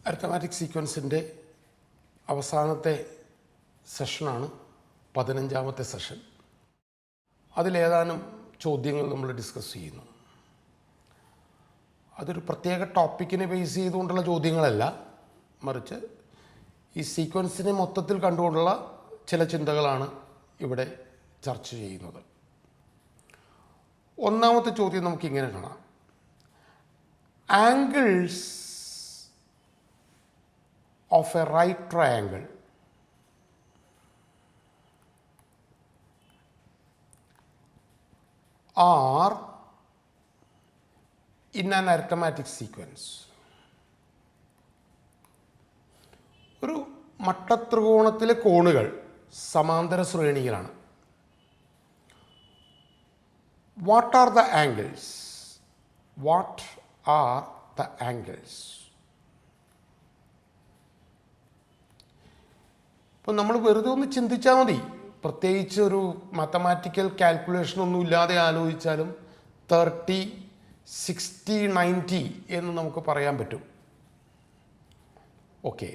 Arithmetic സീക്വൻസിൻ്റെ അവസാനത്തെ സെഷനാണ് 15ാമത്തെ session. അതിലേതാനും ചോദ്യങ്ങൾ നമ്മൾ ഡിസ്കസ് ചെയ്യുന്നു. അതൊരു പ്രത്യേക ടോപ്പിക്കിനെ ബേസ് ചെയ്തുകൊണ്ടുള്ള ചോദ്യങ്ങളല്ല, മറിച്ച് ഈ സീക്വൻസിനെ മൊത്തത്തിൽ കണ്ടുകൊണ്ടുള്ള ചില ചിന്തകളാണ് ഇവിടെ ചർച്ച ചെയ്യുന്നത്. ഒന്നാമത്തെ ചോദ്യം നമുക്കിങ്ങനെ കാണാം: angles of a right triangle are in an arithmetic sequence. ഒരു മട്ടത്രികോണത്തിലെ കോണുകൾ സമാന്തര ശ്രേണിയിലാണ്. What are the angles? What are the angles? ഇപ്പം നമ്മൾ വെറുതെ ഒന്ന് ചിന്തിച്ചാൽ മതി. പ്രത്യേകിച്ച് ഒരു മാത്തമാറ്റിക്കൽ കാൽക്കുലേഷൻ ഒന്നും ഇല്ലാതെ ആലോചിച്ചാലും 30, 60, 90 എന്ന് നമുക്ക് പറയാൻ പറ്റും. Okay,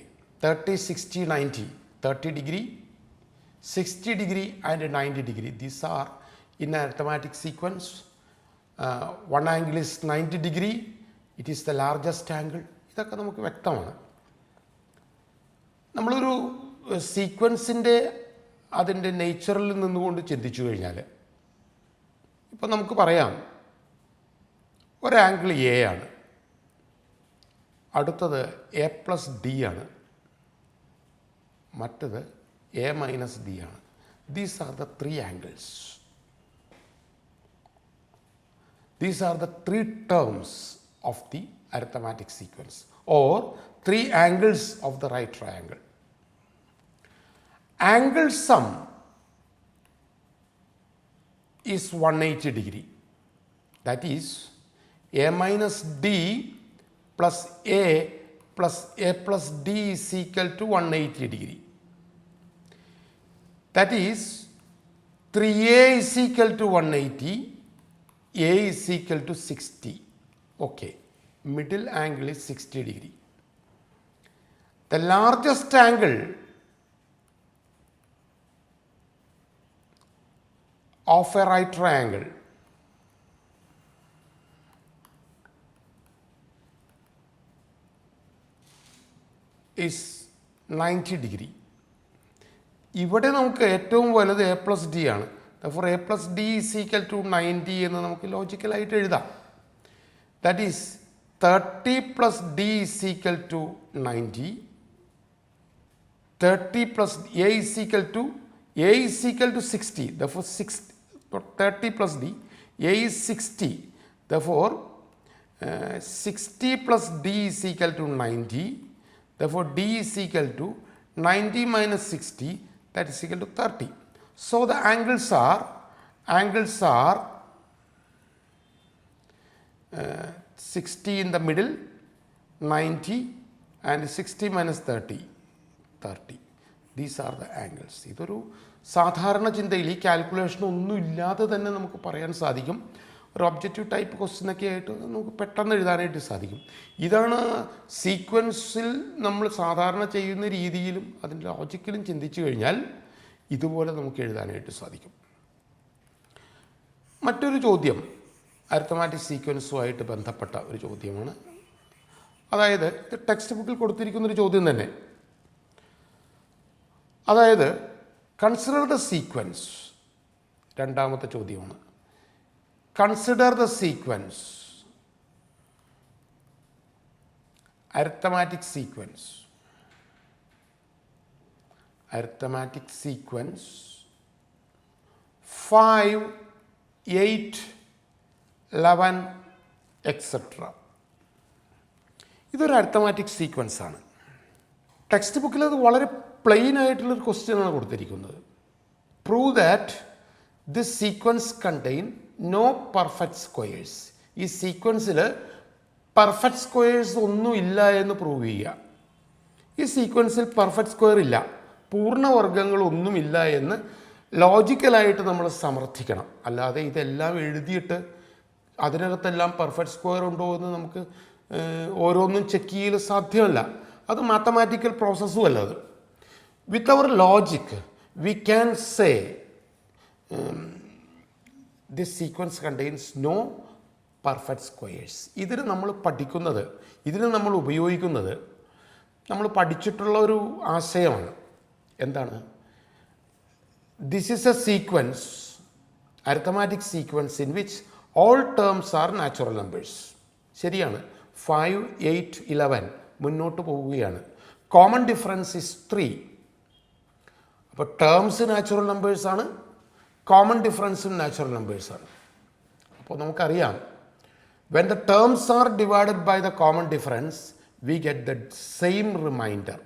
30, 60, 90, 30 degree, 60 degree and 90 degree. These are in arithmetic sequence. One angle is 90 degree, it is the largest angle. ഇതൊക്കെ നമുക്ക് വ്യക്തമാണ്. നമ്മളൊരു സീക്വൻസിൻ്റെ അതിൻ്റെ നേച്ചറിൽ നിന്നുകൊണ്ട് ചിന്തിച്ചു കഴിഞ്ഞാൽ ഇപ്പം നമുക്ക് പറയാം, ഒരു ആംഗിൾ എ ആണ്, അടുത്തത് എ പ്ലസ് ഡി ആണ്, മറ്റത് എ മൈനസ് ഡി ആണ്. These are the three angles. These are the three terms of the arithmetic sequence or three angles of the right triangle. Angle sum is 180 degree. That is a minus d plus a plus d is equal to 180 degree. That is 3a is equal to 180, a is equal to 60. Okay, middle angle is 60 degree. The largest angle of a right triangle is 90 degree. ഇവിടെ നമുക്ക് ഏറ്റവും വലുത് A plus D ആണ്. For A plus D is equal to 90 എന്ന് നമുക്ക് ലോജിക്കലായിട്ട് എഴുതാം. That is 30 plus D is equal to 90, 30 plus A is equal to a is equal to 60. Therefore 30 plus d, a is 60. Therefore 60 plus d is equal to 90. Therefore d is equal to 90 minus 60, that is equal to 30. So the angles are 60 in the middle, 90, and 60 minus 30, 30. These are the angles. ഇതൊരു സാധാരണ ചിന്തയിൽ ഈ calculation ഒന്നും ഇല്ലാതെ തന്നെ നമുക്ക് പറയാൻ സാധിക്കും. ഒരു ഒബ്ജക്റ്റീവ് ടൈപ്പ് ക്വസ്റ്റ്യനൊക്കെ ആയിട്ട് നമുക്ക് പെട്ടെന്ന് എഴുതാനായിട്ട് സാധിക്കും. ഇതാണ് സീക്വൻസിൽ നമ്മൾ സാധാരണ ചെയ്യുന്ന രീതിയിലും അതിൻ്റെ ലോജിക്കലും ചിന്തിച്ചു കഴിഞ്ഞാൽ ഇതുപോലെ നമുക്ക് എഴുതാനായിട്ട് സാധിക്കും. മറ്റൊരു ചോദ്യം അരിത്തമാറ്റിക് സീക്വൻസുമായിട്ട് ബന്ധപ്പെട്ട ഒരു ചോദ്യമാണ്. അതായത് ഇത് ടെക്സ്റ്റ് ബുക്കിൽ കൊടുത്തിരിക്കുന്നൊരു ചോദ്യം തന്നെ. അതായത് കൺസിഡർ ദ സീക്വൻസ്, രണ്ടാമത്തെ ചോദ്യമാണ്. Consider the sequence, arithmetic sequence, arithmetic sequence 5, 8, 11 et cetera. ഇതൊരു അരിത്തമാറ്റിക് സീക്വൻസ് ആണ്. ടെക്സ്റ്റ് ബുക്കിൽ അത് വളരെ പ്ലെയിൻ ആയിട്ടുള്ളൊരു ക്വസ്റ്റ്യനാണ് കൊടുത്തിരിക്കുന്നത്. Prove that this sequence contain no perfect squares. ഈ സീക്വൻസിൽ പെർഫെക്റ്റ് സ്ക്വയേഴ്സ് ഒന്നും ഇല്ല എന്ന് പ്രൂവ് ചെയ്യുക. ഈ സീക്വൻസിൽ പെർഫെക്റ്റ് സ്ക്വയർ ഇല്ല, പൂർണ്ണവർഗ്ഗങ്ങളൊന്നുമില്ല എന്ന് ലോജിക്കലായിട്ട് നമ്മൾ സമർത്ഥിക്കണം. അല്ലാതെ ഇതെല്ലാം എഴുതിയിട്ട് അതിനകത്തെല്ലാം പെർഫെക്റ്റ് സ്ക്വയർ ഉണ്ടോ എന്ന് നമുക്ക് ഓരോന്നും ചെക്ക് ചെയ്യൽ സാധ്യമല്ല. അത് മാത്തമാറ്റിക്കൽ പ്രോസസ്സും അല്ല അത്. With our logic we can say this sequence contains no perfect squares. ഇതിന് നമ്മൾ പഠിക്കുന്നത്, ഇതിന് നമ്മൾ ഉപയോഗിക്കുന്നത്, നമ്മൾ പഠിച്ചിട്ടുള്ള ഒരു ആശയമാണ്. എന്താണ്? This is A sequence, arithmetic sequence in which all terms R natural numbers. ശരിയാണ്. 5, 8, 11 മുന്നോട്ട് പോവുകയാണ്. Common difference is 3. അപ്പോൾ ടേംസ് നാച്ചുറൽ നമ്പേഴ്സാണ്, കോമൺ ഡിഫറൻസും നാച്ചുറൽ നമ്പേഴ്സാണ്. അപ്പോൾ നമുക്കറിയാം, when the terms are divided by the common difference we get the same remainder.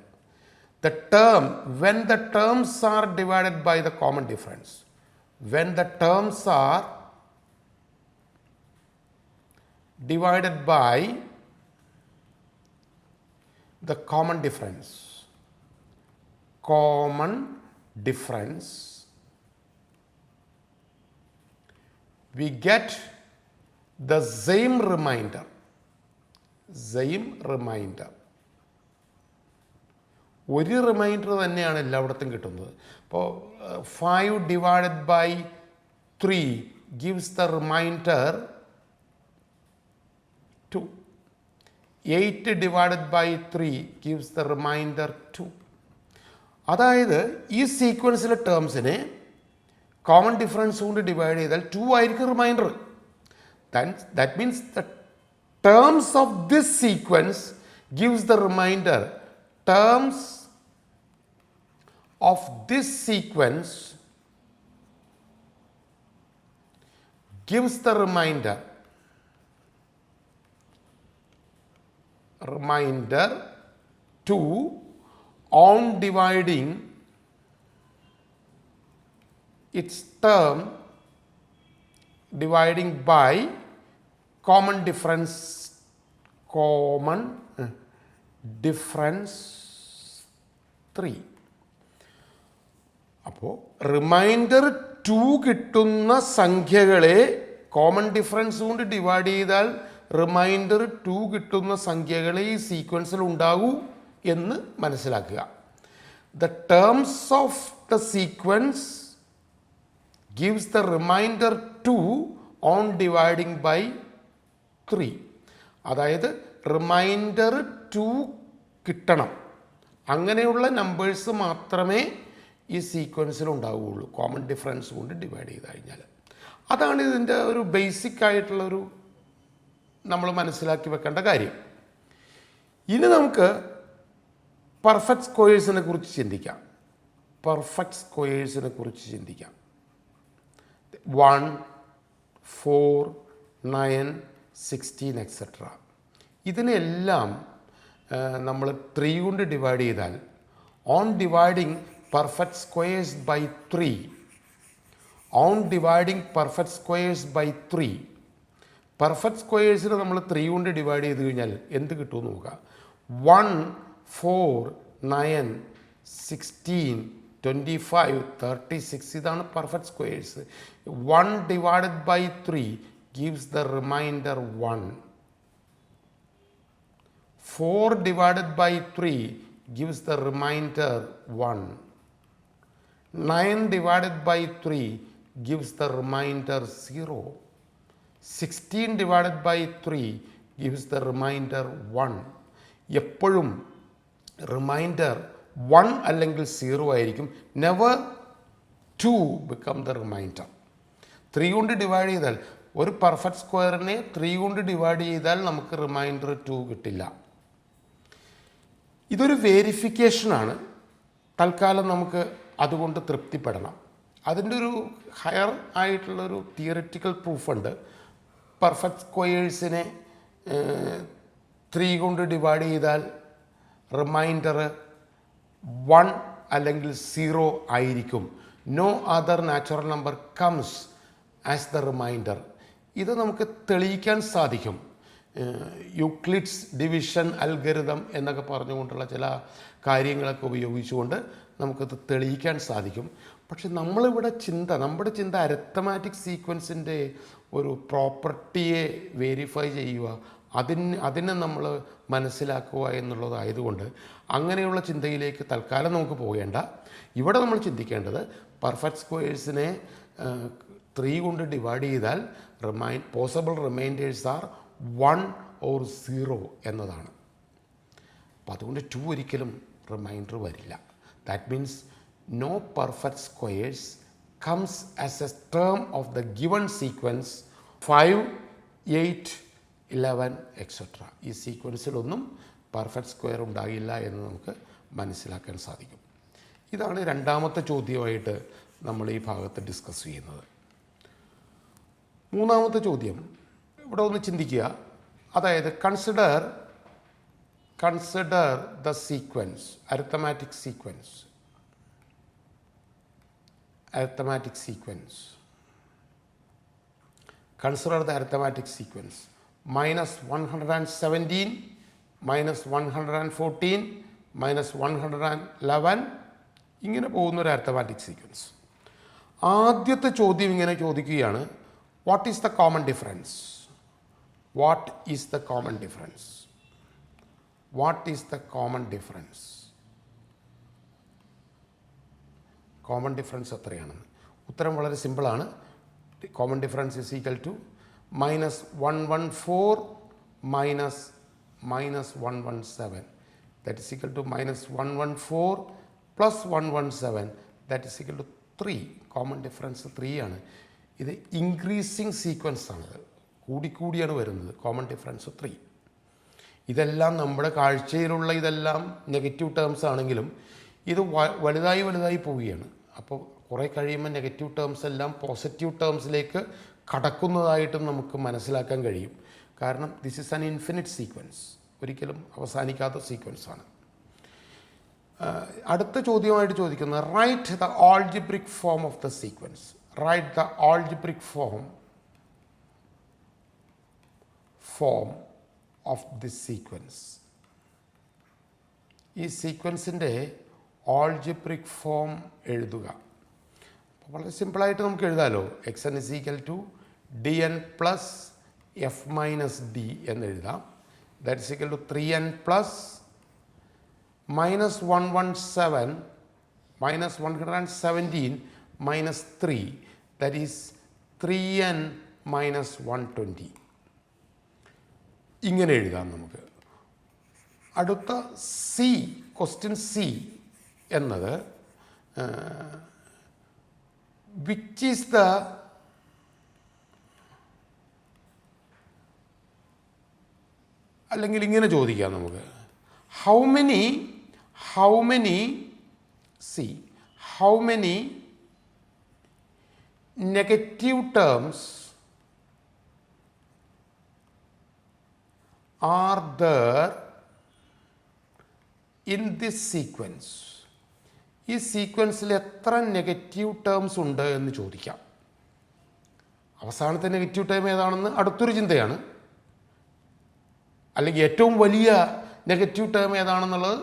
When the terms are divided by the common difference, when the terms are divided by the common difference, we get the same remainder. ഒരു remainder തന്നെയാണ് എല്ലായിടത്തും കിട്ടുന്നത്. ഇപ്പോൾ 5 divided by 3 gives the remainder 2. 8 divided by 3 gives the remainder 2. അതായത് ഈ സീക്വൻസിലെ ടേംസിനെ common difference കൊണ്ട് ഡിവൈഡ് ചെയ്താൽ 2 ആയിരിക്കും remainder. That means the terms of this sequence gives the remainder. Terms of this sequence gives the remainder 2 on dividing its term dividing by common difference 3. അപ്പോൾ reminder 2 കിട്ടുന്ന സംഖ്യകളെ common difference കൊണ്ട് divide ചെയ്താൽ reminder 2 കിട്ടുന്ന സംഖ്യകളെ ഈ സീക്വൻസിൽ ഉണ്ടാകൂ എന്ന് മനസ്സിലാക്കുക. The terms of the sequence gives the remainder 2 on dividing by 3. അതായത് റിമൈൻഡർ 2 കിട്ടണം. അങ്ങനെയുള്ള നമ്പേഴ്സ് മാത്രമേ ഈ സീക്വൻസിൽ ഉണ്ടാവുകയുള്ളൂ കോമൺ ഡിഫറൻസ് കൊണ്ട് ഡിവൈഡ് ചെയ്ത് കഴിഞ്ഞാൽ. അതാണ് ഇതിൻ്റെ ഒരു ബേസിക് ആയിട്ടുള്ളൊരു നമ്മൾ മനസ്സിലാക്കി വെക്കേണ്ട കാര്യം. ഇനി നമുക്ക് പെർഫെക്റ്റ് സ്ക്വയേഴ്സിനെ കുറിച്ച് ചിന്തിക്കാം. 1, 4, 9, 16 എക്സെട്ര. ഇതിനെല്ലാം നമ്മൾ 3 കൊണ്ട് ഡിവൈഡ് ചെയ്താൽ on dividing perfect squares by 3, perfect സ്ക്വയേഴ്സിന് നമ്മൾ 3 കൊണ്ട് ഡിവൈഡ് ചെയ്ത് കഴിഞ്ഞാൽ എന്ത് കിട്ടുമെന്ന് നോക്കുക. 1, 4, 9, 16, 25, 36 ഇതാണ് perfect squares. 1 divided by 3 gives the remainder 1. 4 divided by 3 gives the remainder 1. 9 divided by 3 gives the remainder 0. 16 divided by 3 gives the remainder 1. എപ്പോഴും റിമൈൻഡർ 1 അല്ലെങ്കിൽ 0 ആയിരിക്കും. Never 2 become the reminder. 3 കൊണ്ട് ഡിവൈഡ് ചെയ്താൽ ഒരു പെർഫെക്റ്റ് സ്ക്വയറിനെ 3 കൊണ്ട് ഡിവൈഡ് ചെയ്താൽ നമുക്ക് റിമൈൻഡർ 2 കിട്ടില്ല. ഇതൊരു വേരിഫിക്കേഷനാണ്. തൽക്കാലം നമുക്ക് അതുകൊണ്ട് തൃപ്തിപ്പെടണം. അതിൻ്റെ ഒരു ഹയർ ആയിട്ടുള്ളൊരു തിയറിറ്റിക്കൽ പ്രൂഫുണ്ട്. പെർഫെക്റ്റ് സ്ക്വയേഴ്സിനെ 3 കൊണ്ട് ഡിവൈഡ് ചെയ്താൽ റിമൈൻഡർ 1 അല്ലെങ്കിൽ 0 ആയിരിക്കും. No other natural number comes as the remainder. ഇത് നമുക്ക് തെളിയിക്കാൻ സാധിക്കും. യൂക്ലിഡ്സ് ഡിവിഷൻ അൽഗരിതം എന്നൊക്കെ പറഞ്ഞുകൊണ്ടുള്ള ചില കാര്യങ്ങളൊക്കെ ഉപയോഗിച്ചുകൊണ്ട് നമുക്കത് തെളിയിക്കാൻ സാധിക്കും. പക്ഷെ നമ്മുടെ ചിന്ത അരിത്തമാറ്റിക് സീക്വൻസിൻ്റെ ഒരു പ്രോപ്പർട്ടിയെ വെരിഫൈ ചെയ്യുക, അതിനെ നമ്മൾ മനസ്സിലാക്കുക എന്നുള്ളതായതുകൊണ്ട് അങ്ങനെയുള്ള ചിന്തയിലേക്ക് തൽക്കാലം നമുക്ക് പോകേണ്ട. ഇവിടെ നമ്മൾ ചിന്തിക്കേണ്ടത് പെർഫെക്റ്റ് സ്ക്വയേഴ്സിനെ 3 കൊണ്ട് ഡിവൈഡ് ചെയ്താൽ പോസിബിൾ റിമൈൻഡേഴ്സ് ആർ 1 or 0 എന്നതാണ്. അപ്പോൾ അതുകൊണ്ട് 2 ഒരിക്കലും റിമൈൻഡർ വരില്ല. That means no perfect squares comes as a term of the given sequence 5, 8, 11 etc. ഈ സീക്വൻസിലൊന്നും പെർഫെക്റ്റ് സ്ക്വയർ ഉണ്ടാകില്ല എന്ന് നമുക്ക് മനസ്സിലാക്കാൻ സാധിക്കും. ഇതാണ് രണ്ടാമത്തെ ചോദ്യമായിട്ട് നമ്മൾ ഈ ഭാഗത്ത് ഡിസ്കസ് ചെയ്യുന്നത്. മൂന്നാമത്തെ ചോദ്യം ഇവിടെ ഒന്ന് ചിന്തിക്കുക. അതായത് consider the sequence, arithmetic sequence. Consider the arithmetic sequence -117, -114, -111 ഇങ്ങനെ പോകുന്നൊരു അരിത്തമാറ്റിക് സീക്വൻസ്. ആദ്യത്തെ ചോദ്യം ഇങ്ങനെ ചോദിക്കുകയാണ്, what is the common difference? What is the common difference? What is the common difference? Common difference എത്രയാണെന്ന്. ഉത്തരം വളരെ സിമ്പിളാണ്. Common difference is equal to -114 -117. That is equal to -114 + 117 that is equal to 3. Common difference 3 ആണ്. ഇത് increasing sequence ആണ്, കൂടിക്കൂടിയാണ് വരുന്നത്. Common difference 3. ഇതെല്ലാം നമ്മുടെ കാഴ്ചയിലുള്ള ഇതെല്ലാം നെഗറ്റീവ് ടേംസ് ആണെങ്കിലും ഇത് വലുതായി പോവുകയാണ്. അപ്പോൾ കുറേ കഴിയുമ്പോൾ നെഗറ്റീവ് ടേംസ് എല്ലാം പോസിറ്റീവ് ടേംസിലേക്ക് കടക്കുന്നതായിട്ടും നമുക്ക് മനസ്സിലാക്കാൻ കഴിയും. കാരണം this is an infinite sequence, ഒരിക്കലും അവസാനിക്കാത്ത സീക്വൻസ് ആണ്. അടുത്ത ചോദ്യമായിട്ട് ചോദിക്കുന്നത്, write the algebraic form of the sequence. Write the algebraic form of this sequence. ഈ സീക്വൻസിൻ്റെ ആൾജിബ്രിക് ഫോം എഴുതുക. വളരെ സിമ്പിളായിട്ട് നമുക്ക് എഴുതാമല്ലോ. xn = dn + f - d എന്ന് എഴുതാം. That is equal to 3n + -117 -117 - 3 that is 3n - 120. ഇങ്ങനെ എഴുതാം നമുക്ക്. അടുത്ത ക്വസ്റ്റ്യൻ സി എന്നത് വിച്ച് ഈസ് ദ അല്ലെങ്കിൽ ഇങ്ങനെ ചോദിക്കാം നമുക്ക്, how many negative terms are there in this sequence? ഈ സീക്വൻസിൽ എത്ര നെഗറ്റീവ് ടേംസ് ഉണ്ട് എന്ന് ചോദിക്കാം. അവസാനത്തെ നെഗറ്റീവ് ടേം ഏതാണെന്ന് അടുത്തൊരു ചിന്തയാണ്. അല്ലെങ്കിൽ ഏറ്റവും വലിയ നെഗറ്റീവ് ടേം ഏതാണെന്നുള്ളത്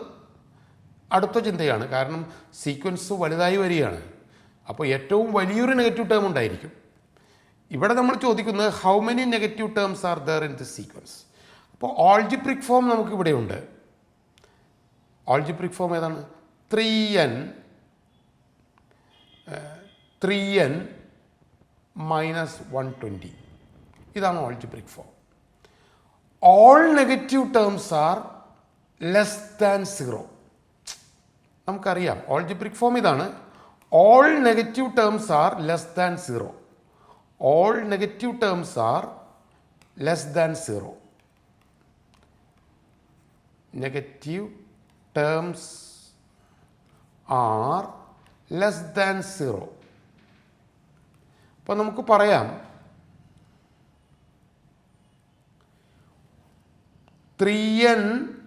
അടുത്ത ചിന്തയാണ്. കാരണം സീക്വൻസ് വലുതായി വരികയാണ്. അപ്പോൾ ഏറ്റവും വലിയൊരു നെഗറ്റീവ് ടേം ഉണ്ടായിരിക്കും. ഇവിടെ നമ്മൾ ചോദിക്കുന്നത് how many negative terms are there in this sequence. അപ്പോൾ ആൾജിബ്രിക് ഫോം നമുക്കിവിടെ ഉണ്ട്. ആൾജിബ്രിക് ഫോം ഏതാണ്? 3n - 120. ഇതാണ് algebraic form. All negative terms are less than 0. നമുക്കറിയാം ആൾജിബ്രിക് ഫോം ഇതാണ്. All negative terms are less than 0. All negative terms are less than 0. Negative terms are less than 0. അപ്പോൾ നമുക്ക് പറയാം 3n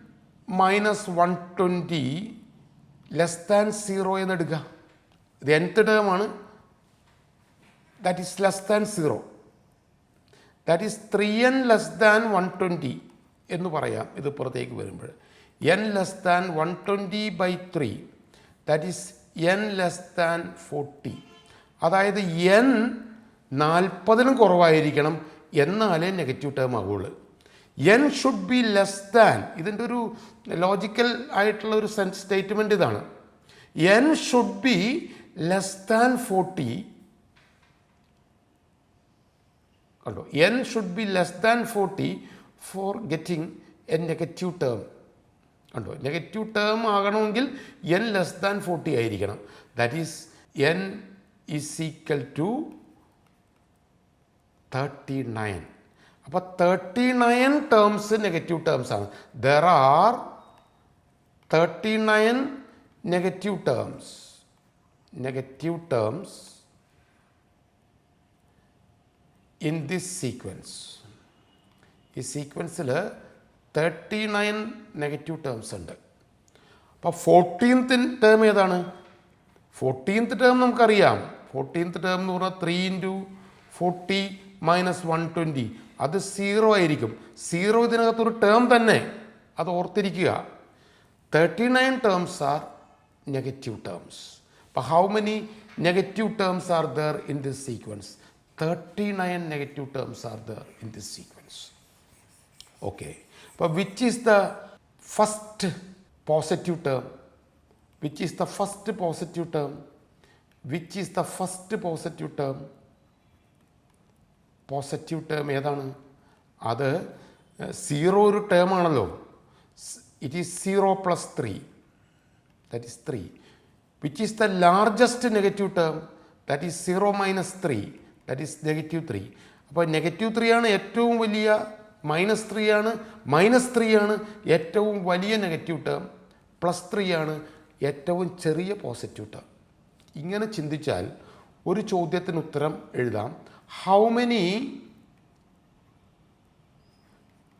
- 120 less than 0 എന്നെടുക്കുക. ഇത് nth term ആണ്. That is less than 0. That is 3n less than 120 എന്ന് പറയാം. ഇത് പുറത്തേക്ക് വരുമ്പോൾ n less than 120/3 that is n less than 40. അതായത് n 40-ലും കുറവായിരിക്കണം എന്നാലേ നെഗറ്റീവ് ടേം ആകുള്ളൂ. N should be less than, ഇതിൻ്റെ ഒരു ലോജിക്കൽ ആയിട്ടുള്ള ഒരു സ്റ്റേറ്റ്മെൻറ്റ് ഇതാണ്. N should be less than 40. കണ്ടോ, n should be less than 40 for getting a negative term. കണ്ടോ, നെഗറ്റീവ് ടേം ആകണമെങ്കിൽ എൻ ലെസ് ദാൻ 40 ആയിരിക്കണം. That is n is equal to 39. അപ്പോൾ 39 ടേംസ് നെഗറ്റീവ് ടേംസ് ആണ്. There are 39 negative terms in this sequence. ഈ സീക്വൻസിൽ 39 negative terms ഉണ്ട്. അപ്പോൾ 14th term ഏതാണ്? 14th ടേം നമുക്കറിയാം. 14th ടേം എന്ന് പറഞ്ഞാൽ 3 × 40 - 120, അത് 0 ആയിരിക്കും. 0 ഇതിനകത്തൊരു ടേം തന്നെ, അത് ഓർത്തിരിക്കുക. 39 ടേംസ് ആർ നെഗറ്റീവ് ടേംസ്. അപ്പോൾ how many negative terms are there in this sequence? 39 negative terms are there in this sequence. Okay, അപ്പോൾ which is the first positive term? Which is the first positive term? Which is the first positive term? Positive term ഏതാണ്? അത് 0 ഒരു term ആണല്ലോ. It is 0 + 3, that is 3. Which is the largest negative term? That is 0 - 3, that is -3. അപ്പോൾ -3 ആണ് ഏറ്റവും വലിയ, -3 ആണ്, -3 ആണ് ഏറ്റവും വലിയ നെഗറ്റീവ് ടേം, +3 ആണ് ഏറ്റവും ചെറിയ പോസിറ്റീവ് ടേം. ഇങ്ങനെ ചിന്തിച്ചാൽ ഒരു ചോദ്യത്തിന് ഉത്തരം എഴുതാം. How many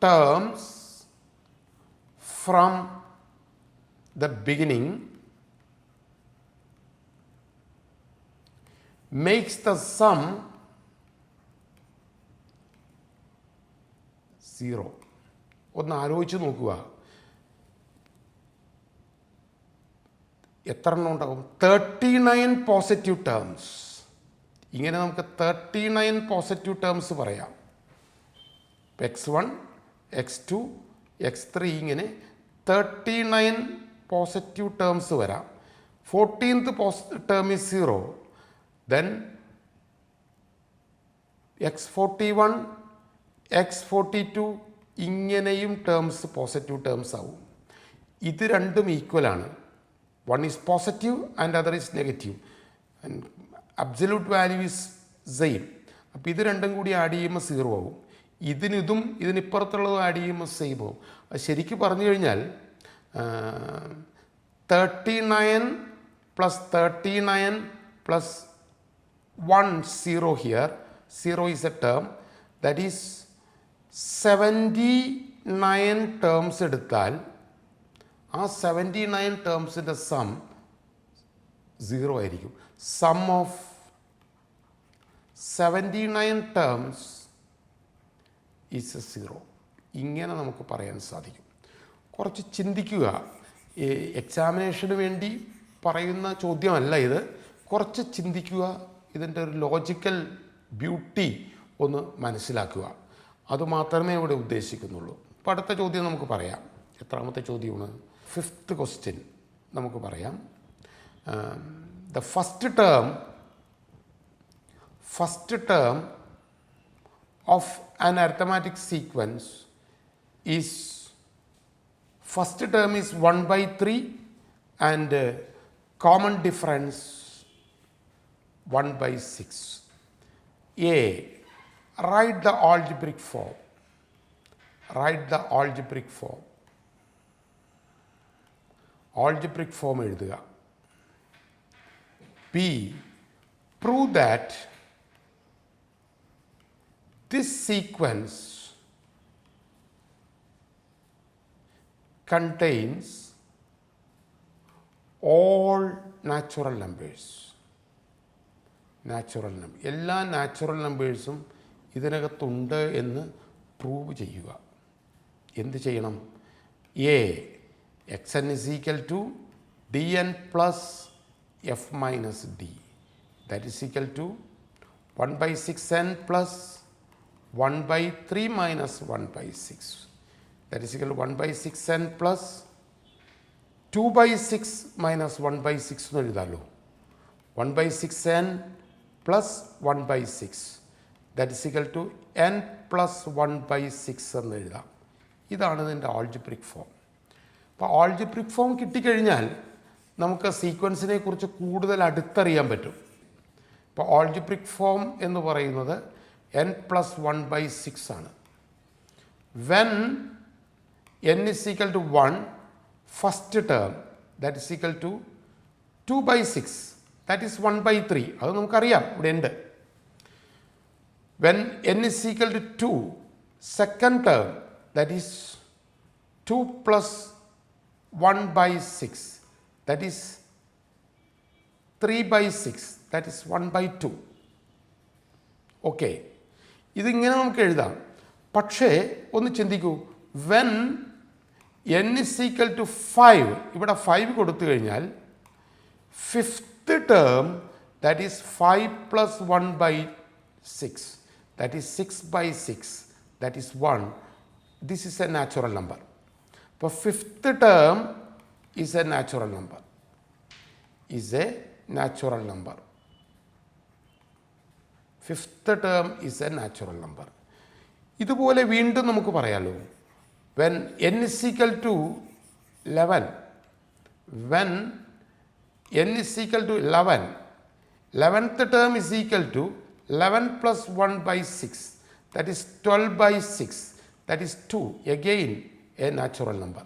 terms from the beginning makes the sum 0? ഒന്ന് ആലോചിച്ച് നോക്കുക, എത്ര എണ്ണം ഉണ്ടാകും? 39 പോസിറ്റീവ് ടേംസ്. ഇങ്ങനെ നമുക്ക് 39 പോസിറ്റീവ് ടേംസ് പറയാം. x1, x2, x3 ഇങ്ങനെ 39 പോസിറ്റീവ് ടേംസ് വരാം. 14th term is 0. Then x41, x42 ഇങ്ങനെയും ടേംസ് പോസിറ്റീവ് ടേംസ് ആവും. ഇത് രണ്ടും ഈക്വലാണ്. One is positive and other is negative. Absolute value is same. അപ്പോൾ ഇത് രണ്ടും കൂടി ആഡ് ചെയ്യുമ്പോൾ 0 ആവും. ഇതിനിപ്പുറത്തുള്ളത് ആഡ് ചെയ്യുമ്പോൾ സെയിം ആവും. അത് ശരിക്കും പറഞ്ഞു കഴിഞ്ഞാൽ 39 + 39 + 1 0 here. 0 is a term. That is 79 terms എടുത്താൽ ആ 79 ടേംസിൻ്റെ സം 0 ആയിരിക്കും. Sum of 79 terms is 0. ഇങ്ങനെ നമുക്ക് പറയാൻ സാധിക്കും. കുറച്ച് ചിന്തിക്കുക. എക്സാമിനേഷന് വേണ്ടി പറയുന്ന ചോദ്യമല്ല ഇത്. കുറച്ച് ചിന്തിക്കുക, ഇതിൻ്റെ ഒരു ലോജിക്കൽ ബ്യൂട്ടി ഒന്ന് മനസ്സിലാക്കുക. അതുമാത്രമേ ഇവിടെ ഉദ്ദേശിക്കുന്നുള്ളൂ. അപ്പോൾ അടുത്ത ചോദ്യം നമുക്ക് പറയാം. എത്രാമത്തെ ചോദ്യമാണ്? 5th ക്വസ്റ്റ്യൻ നമുക്ക് പറയാം. The first term of an arithmetic sequence is, first term is 1/3 and common difference 1/6. A. Write the algebraic form. Algebraic form എഴുതുക. B. Prove that this sequence contains all natural numbers. എല്ലാ natural നമ്പേഴ്സും ഇതിനകത്തുണ്ട് എന്ന് prove ചെയ്യുക. എന്ത് ചെയ്യണം? A. xn is equal to dn plus f minus d. That is equal to 1/6n plus 1/3 minus 1/6. that is equal to 1 by 6n plus 2 by 6 minus 1 by 6 എന്ന് എഴുതാമല്ലോ. 1 by 6n plus 1 by 6 that is equal to n plus 1 by 6 എന്ന് എഴുതാം. ഇതാണ് ഇതിൻ്റെ algebraic form. അപ്പോൾ algebraic form കിട്ടിക്കഴിഞ്ഞാൽ നമുക്ക് സീക്വൻസിനെ കുറിച്ച് കൂടുതൽ അടുത്തറിയാൻ പറ്റും. ഇപ്പോൾ ആൾജിബ്രിക് ഫോം എന്ന് പറയുന്നത് n plus 1 by 6 ആണ്. When n is equal to 1, first term that is equal to 2 by 6, that is 1 by 3. അത് നമുക്കറിയാം, ഇവിടെ ഉണ്ട്. When n is equal to 2, second term that is 2 plus 1 by 6, that is 3 by 6, that is 1 by 2. Okay, ഇതിങ്ങനെ നമുക്ക് എഴുതാം. പക്ഷേ ഒന്ന് ചിന്തിക്കൂ, when n is equal to 5, ഇവിടെ 5 കൊടുത്തു കഴിഞ്ഞാൽ fifth term that is 5 plus 1 by 6, that is 6 by 6, that is 1. This is a natural number. അപ്പോൾ fifth term is a natural number, is a natural number. Fifth term is a natural number. ഇതുപോലെ വീണ്ടും നമുക്ക് പറയാലോ, when n is equal to 11, when n is equal to 11, 11th term is equal to 11 plus 1 by 6, that is 12 by 6, that is 2, again a natural number.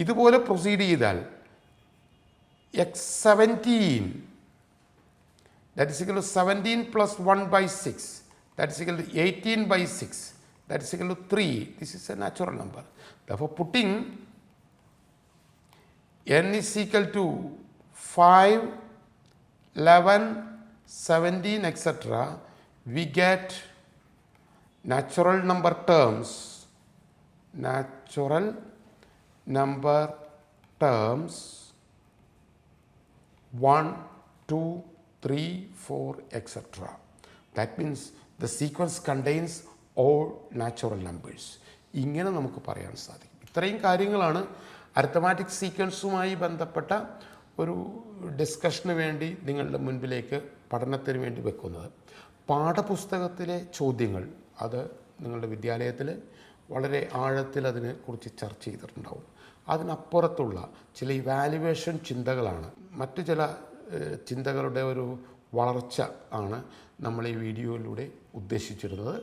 ഇതുപോലെ proceed ചെയ്താൽ x17, that is equal to 17 plus 1 by 6, that is equal to 18 by 6, that is equal to 3. This is a natural number. Therefore, putting n is equal to 5, 11, 17, etc., we get natural number terms, natural number terms 1, 2, 3, 4, etc. That means the sequence contains all natural numbers. ഇങ്ങനെ നമുക്ക് പറയാൻ സാധിക്കും. ഇത്രയും കാര്യങ്ങളാണ് arithmetic സീക്വൻസുമായി ബന്ധപ്പെട്ട ഒരു ഡിസ്കഷന് വേണ്ടി നിങ്ങളുടെ മുൻപിലേക്ക് പഠനത്തിന് വേണ്ടി വെക്കുന്നത്. പാഠപുസ്തകത്തിലെ ചോദ്യങ്ങൾ അത് നിങ്ങളുടെ വിദ്യാലയത്തിൽ വളരെ ആഴത്തിൽ അതിനെക്കുറിച്ച് ചർച്ച ചെയ്തിട്ടുണ്ടാവും. അതിനപ്പുറത്തുള്ള ചില ഇവാലുവേഷൻ ചിന്തകളാണ്, മറ്റു ചില ചിന്തകളുടെ ഒരു വളർച്ച ആണ് നമ്മൾ ഈ വീഡിയോയിലൂടെ ഉദ്ദേശിച്ചിരുന്നത്.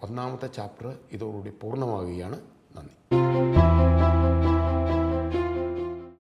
ഒന്നാമത്തെ ചാപ്റ്റർ ഇതോടുകൂടി പൂർണ്ണമാവുകയാണ്. നന്ദി.